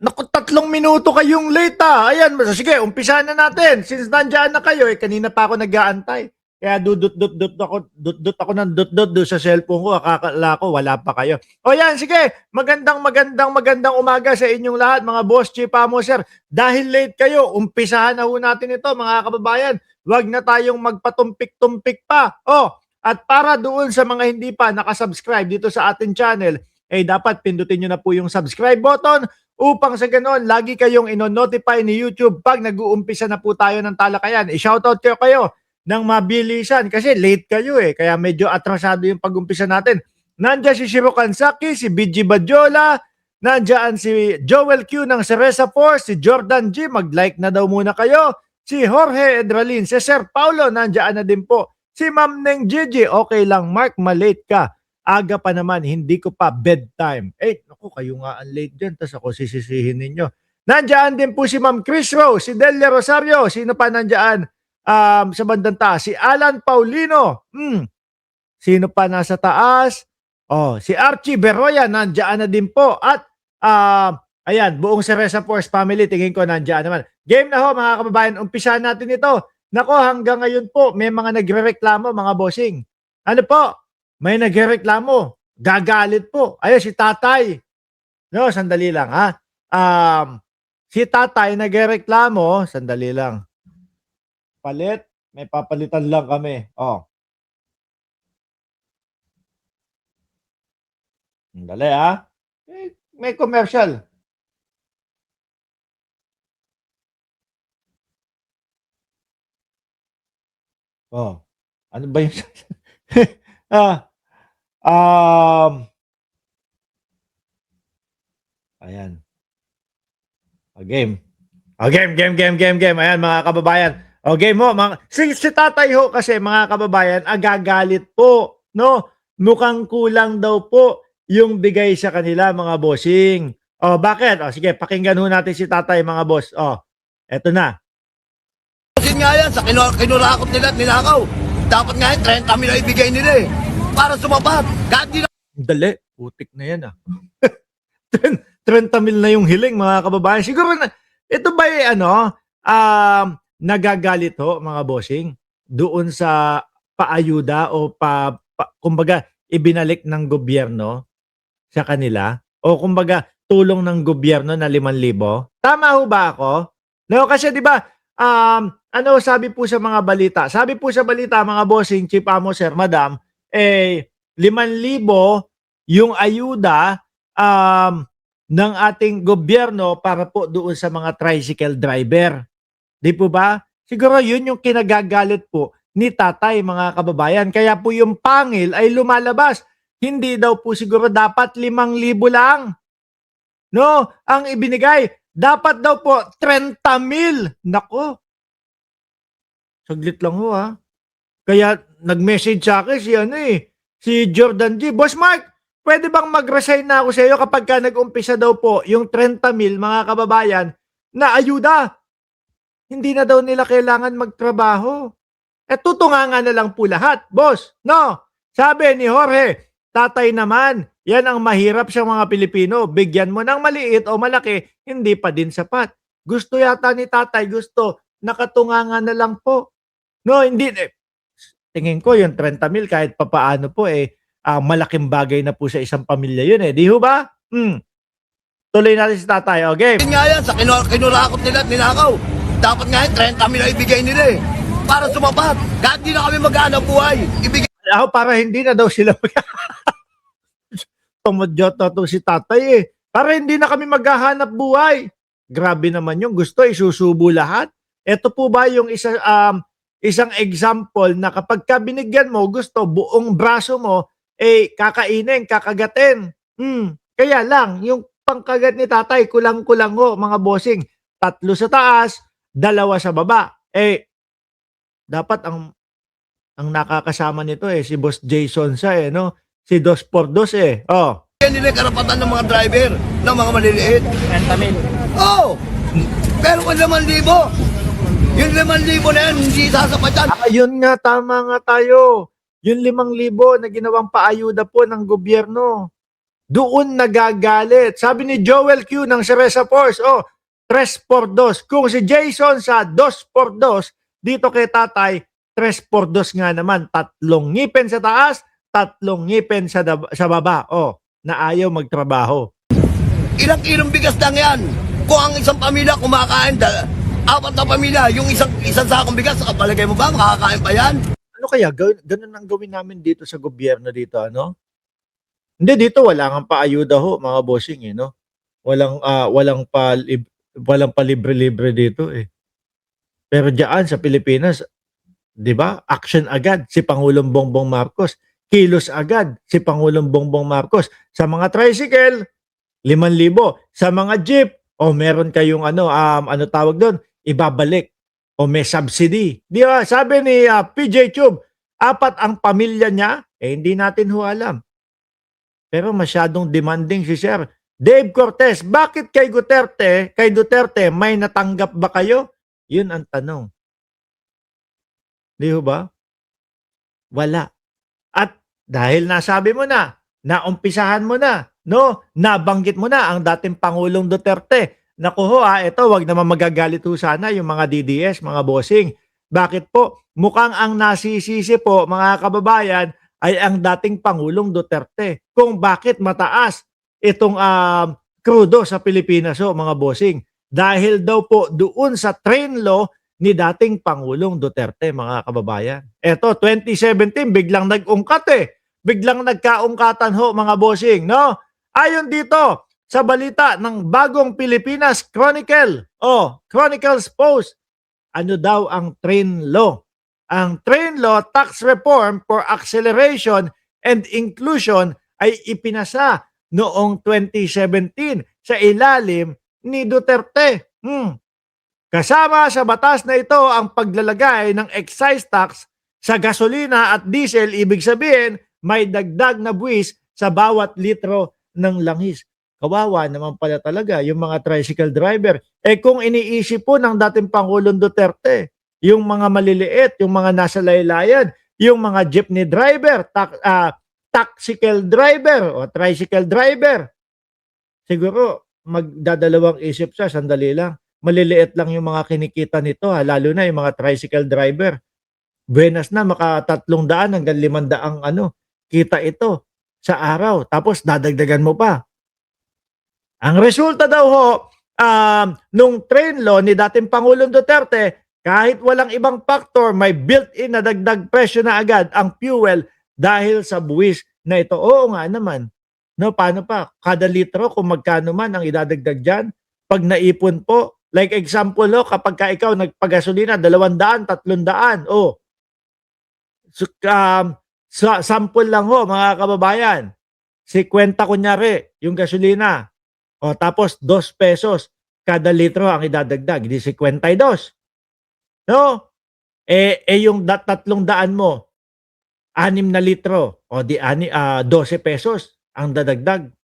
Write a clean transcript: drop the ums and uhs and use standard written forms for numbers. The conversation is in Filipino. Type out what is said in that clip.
Naku, 3 minuto kayong late ah. Ayan, sige, umpisahan na natin. Since nandiyan na kayo, kanina pa ako nag-aantay. Kaya dudut ako ng dut doon sa cellphone ko. Akala ko wala pa kayo. O yan, sige. Magandang umaga sa inyong lahat, mga boss, chief amo, sir. Dahil late kayo, umpisahan na ho natin ito, mga kababayan. Huwag na tayong magpatumpik-tumpik pa. At para doon sa mga hindi pa nakasubscribe dito sa ating channel, dapat pindutin nyo na po yung subscribe button upang sa ganon, lagi kayong ino-notify ni YouTube pag nag-uumpisa na po tayo ng talakayan. I-shoutout kayo ng mabilisan kasi late kayo kaya medyo atrasado yung pag-umpisa natin. Nandiyan si Shiro Kansaki, si BG Badjola, nandiyan si Joel Q ng Cereza Force, si Jordan G, mag-like na daw muna kayo, si Jorge Edralin, si Sir Paulo, nandiyan na din po, si Ma'am Neng Gigi, okay lang Mark, malate ka. Aga pa naman, hindi ko pa bedtime. Naku, kayo nga ang late dyan, tas ako sisisihin ninyo. Nandiyan din po si Ma'am Chris Rose, si Delia Rosario, sino pa nandiyan sa bandang taas? Si Alan Paulino, sino pa nasa taas? Si Archie Beroya, nandiyan na din po. At, ayan, buong Cereza Force family, tingin ko nandiyan naman. Game na ho, mga kababayan, umpisahan natin ito. Nako, hanggang ngayon po, may mga nagre-reklamo, mga bossing. Ano po? May nagreklamo, gagalit po. Ayun, si tatay. No, sandali lang ha. Si tatay nagreklamo, sandali lang. Palit, may papalitan lang kami. Sandali ha. May commercial. Ano ba yung ayan. Game. Game. Ayan, mga kababayan. Game mo. Si tatay ho kasi, mga kababayan, agagalit po. No? Mukhang kulang daw po yung bigay sa kanila, mga bossing. Bakit? Sige, pakinggan ho natin si tatay, mga boss. Eto na. Kasi nga yan, sa kinurakot nila at ninakaw. Dapat nga yan, 30 mil ay ibigay nila para sumapat. Kahit di na... Dali, putik na yan 30 mil na yung hiling, mga kababayan. Siguro na, ito ba nagagalit ho, mga bossing, doon sa paayuda o kumbaga, ibinalik ng gobyerno sa kanila? O kumbaga, tulong ng gobyerno na 5,000? Tama ho ba ako? No, kasi di ba, ano sabi po sa mga balita? Sabi po sa balita, mga bossing, chief amo, sir, madam, 5,000 yung ayuda ng ating gobyerno para po doon sa mga tricycle driver. Di po ba? Siguro yun yung kinagagalit po ni tatay, mga kababayan. Kaya po yung pangil ay lumalabas. Hindi daw po siguro dapat 5,000 lang. No, ang ibinigay. Dapat daw po 30,000. Nako. Saglit lang ho ha. Kaya nag-message sa akin si Jordan G. Boss Mark, pwede bang mag-resign na ako sa iyo kapag ka nag-umpisa daw po yung 30,000, mga kababayan, na ayuda? Hindi na daw nila kailangan magtrabaho. Tutunganga na lang po lahat, boss. No, sabi ni Jorge, tatay naman, yan ang mahirap sa mga Pilipino. Bigyan mo ng maliit o malaki, hindi pa din sapat. Gusto yata ni tatay, nakatunganga na lang po. No, hindi. Tingin ko yung 30,000 kahit papaano po malaking bagay na po sa isang pamilya yun Di ho ba? Tuloy natin si tatay. Okay. Nga yan, sa kinurakot nila at ninakaw. Dapat nga yan, 30 mil ay ibigay nila para sumapat. Kahit di na kami mag-aanap buhay. Ibigay. Para hindi na daw sila tumadyota to si tatay Para hindi na kami maghahanap buhay. Grabe naman yung gusto, isusubo lahat. Ito po ba yung isang example na kapag ka binigyan mo, gusto, buong braso mo, kakainin, kakagatin. Kaya lang, yung pangkagat ni tatay, kulang-kulang ho, mga bossing. 3 sa taas, 2 sa baba. Dapat ang nakakasama nito si Boss Jason no? Si 2x2 Yan nila karapatan ng mga driver, ng mga maliliit. 30,000. Pero kung 5,000, yung 5,000 na yan, hindi sasapat yan. Ayun nga, tama nga tayo. Yung 5,000 na ginawang paayuda po ng gobyerno. Doon nagagalit. Sabi ni Joel Q ng Cereza Force, 3 por 2. Kung si Jason sa 2 por 2, dito kay tatay, 3 por 2 nga naman. 3 ngipin sa taas, 3 ngipin sa baba. Na ayaw magtrabaho. Ilang kilong bigas lang yan. Kung ang isang pamilya kumakain, 4 na pamilya, yung isang sakong bigas, palagay mo ba, makakain pa yan? Ano kaya, ganun ang gawin namin dito sa gobyerno dito, ano? Hindi, dito wala kang paayuda ho, mga bossing, no? Walang pa libre-libre dito, eh. Pero diyan sa Pilipinas, 'di ba? Action agad si Pangulong Bongbong Marcos. Kilos agad si Pangulong Bongbong Marcos. Sa mga tricycle, 5,000. Sa mga jeep, meron kayong ano tawag doon, ibabalik. O may subsidy. Di ba? Sabi ni PJ Tube, 4 ang pamilya niya, hindi natin ho alam. Pero masyadong demanding si Sir Dave Cortez. Bakit kay Duterte, may natanggap ba kayo? Yun ang tanong. Di ho ba? Wala. At dahil nasabi mo na, naumpisahan mo na, no? Nabanggit mo na ang dating Pangulong Duterte. Naku ho, ito, wag naman magagalit ho sana yung mga DDS, mga bossing. Bakit po? Mukhang ang nasisisi po, mga kababayan, ay ang dating Pangulong Duterte. Kung bakit mataas itong krudo sa Pilipinas ho, mga bossing. Dahil daw po doon sa train law ni dating Pangulong Duterte, mga kababayan. Eto, 2017, biglang nag-ungkat eh. Biglang nagkaungkatan ho, mga bossing, no? Ayon dito sa balita ng Bagong Pilipinas Chronicle, Chronicles Post, ano daw ang train law? Ang train law tax reform for acceleration and inclusion ay ipinasa noong 2017 sa ilalim ni Duterte. Kasama sa batas na ito ang paglalagay ng excise tax sa gasolina at diesel, ibig sabihin may dagdag na buwis sa bawat litro ng langis. Kawawa naman pala talaga yung mga tricycle driver. Kung iniisip po ng dating Pangulong Duterte, yung mga maliliit, yung mga nasa laylayan, yung mga jeepney driver, taxicle driver o tricycle driver, siguro magdadalawang isip siya, sandali lang. Maliliit lang yung mga kinikita nito, lalo na yung mga tricycle driver. Buenas na, maka 300 hanggang 500 kita ito sa araw. Tapos dadagdagan mo pa. Ang resulta daw ho, nung train law ni dating Pangulong Duterte, kahit walang ibang factor, may built-in na dagdag presyo na agad ang fuel dahil sa buwis na ito. Oo nga naman. No, paano pa? Kada litro kung magkano man ang idadagdag dyan, pag naipon po, like example, kapag ka ikaw nagpagasolina, 200, 300, sample lang ho, mga kababayan. 50 kunyari, yung gasolina. Tapos 2 pesos kada litro ang idadagdag, di 52. No? Yung 300 mo, 6 na litro, di 12 pesos ang dadagdag.